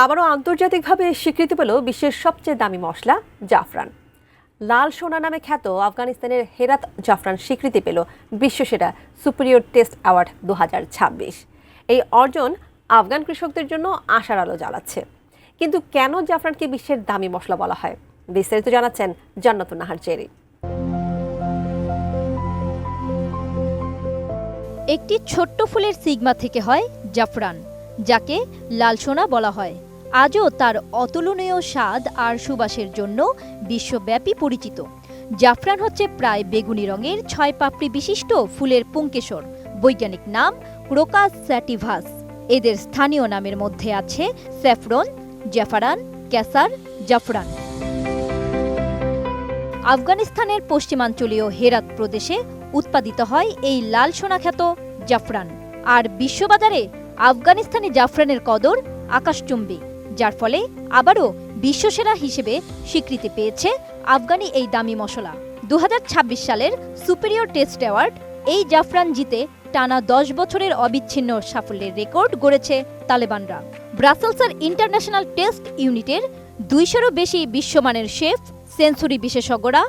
আবারও আন্তর্জাতিকভাবে স্বীকৃতি পেল বিশ্বের সবচেয়ে দামি মশলা জাফরান। লাল সোনা নামে খ্যাত আফগানিস্তানের হেরাত জাফরান স্বীকৃতি পেল বিশ্বসেরা সুপিরিয়র টেস্ট অ্যাওয়ার্ড 2026। এই অর্জন আফগান কৃষকদের জন্য আশার আলো জ্বালাচ্ছে। কিন্তু কেন জাফরানকে বিশ্বের দামি মশলা বলা হয়, বিস্তারিত জানাচ্ছেন জান্নাতুন নাহার জেরি। একটি ছোট্ট ফুলের সিগমা থেকে হয় জাফরান, যাকে লাল সোনা বলা হয়। আজও তার অতুলনীয় স্বাদ আর সুবাসের জন্য বিশ্বব্যাপী পরিচিত। জাফরান হচ্ছে প্রায় বেগুনি রঙের 6 পাপড়ি বিশিষ্ট ফুলের পুংকেশর। বৈজ্ঞানিক নাম ক্রোকাস স্যাটিভাস। এদের স্থানীয় নামের মধ্যে আছে স্যাফরন, জাফরান, ক্যাসার, জাফরান। আফগানিস্তানের পশ্চিমাঞ্চলীয় হেরাত প্রদেশে উৎপাদিত হয় এই লাল সোনা খ্যাত জাফরান। আর বিশ্ববাজারে আফগানিস্তানি জাফরানের কদর আকাশচুম্বী, যার ফলে আবারও বিশ্বসেরা হিসেবে স্বীকৃতি পেয়েছে আফগানি এই দামি মশলা। 2026 সালের সুপিরিয়র টেস্ট অ্যাওয়ার্ড এই জাফরান জিতে টানা 10 বছরের অবিচ্ছিন্ন সাফল্যের রেকর্ড গড়েছে তালেবানরা। ব্রাসেলসের ইন্টারন্যাশনাল টেস্ট ইউনিটের 200-এরও বেশি বিশ্বমানের শেফ, সেন্সরি বিশেষজ্ঞরা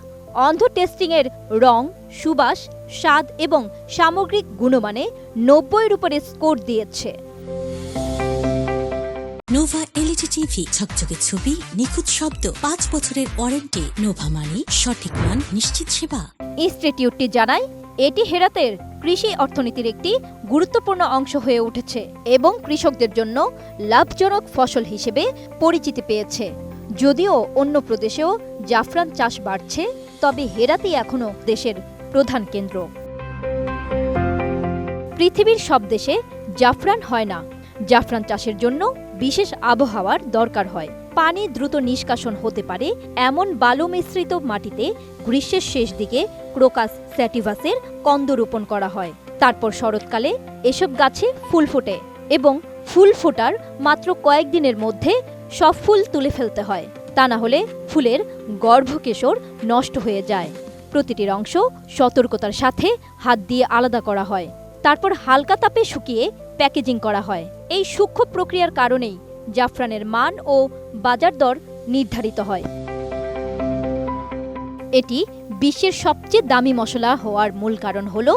অন্ধ টেস্টিংয়ের রং, সুবাস, স্বাদ এবং সামগ্রিক গুণমানে 90-এর উপরে স্কোর দিয়েছে। নোভা এলইডি টিভি, ঝকঝকে ছবি, নিখুঁত শব্দ, 5 বছরের ওয়ারেন্টি। নোভা মানে সঠিক মান, নিশ্চিত সেবা। ইনস্টিটিউটটি জানায়, এটি হেরাতের কৃষি অর্থনীতির একটি গুরুত্বপূর্ণ অংশ হয়ে উঠেছে এবং কৃষকদের জন্য লাভজনক ফসল হিসেবে পরিচিতি পেয়েছে। যদিও অন্য প্রদেশেও জাফরান চাষ বাড়ছে, তবে হেরাতই এখনও দেশের প্রধান কেন্দ্র। পৃথিবীর সব দেশে জাফরান হয় না। জাফরান চাষের জন্য বিশেষ আবহাওয়ার দরকার হয়। পানি দ্রুত নিষ্কাশন হতে পারে এমন বালু মিশ্রিত মাটিতে গ্রীষ্মের শেষ দিকে ক্রোকাস স্যাটিভাসের কন্দ রোপণ করা হয়। তারপর শরৎকালে এসব গাছে ফুল ফোটে এবং ফুল ফোটার মাত্র কয়েকদিনের মধ্যে সব ফুল তুলে ফেলতে হয়, তা না হলে ফুলের গর্ভকেশর নষ্ট হয়ে যায়। প্রতিটির অংশ সতর্কতার সাথে হাত দিয়ে আলাদা করা হয়। তারপর হালকা তাপে শুকিয়ে প্যাকেজিং করা হয়। এই সূক্ষ্ম প্রক্রিয়ার কারণেই জাফরানের মান ও বাজার দর নির্ধারিত হয়। এটি বিশ্বের সবচেয়ে দামি মশলা হওয়ার মূল কারণ হল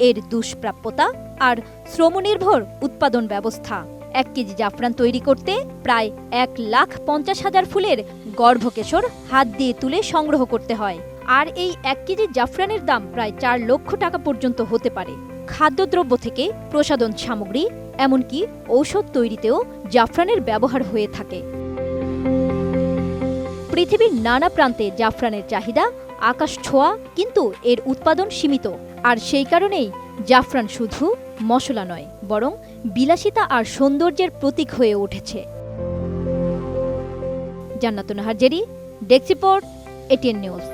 এর দুষ্প্রাপ্যতা আর শ্রমনির্ভর উৎপাদন ব্যবস্থা। 1 কেজি জাফরান তৈরি করতে প্রায় 1,50,000 ফুলের গর্ভকেশর হাত দিয়ে তুলে সংগ্রহ করতে হয়। আর এই 1 কেজি জাফরানের দাম প্রায় 4 লক্ষ টাকা পর্যন্ত হতে পারে। খাদ্যদ্রব্য থেকে প্রসাধন সামগ্রী, এমনকি ঔষধ তৈরিতেও জাফরানের ব্যবহার হয়ে থাকে। পৃথিবীর নানা প্রান্তে জাফরানের চাহিদা আকাশ ছোঁয়া, কিন্তু এর উৎপাদন সীমিত। আর সেই কারণেই জাফরান শুধু মশলা নয়, বরং বিলাসিতা আর সৌন্দর্যের প্রতীক হয়ে উঠেছে। জান্নাতুন Nahar Jerry, desk report, ATN news.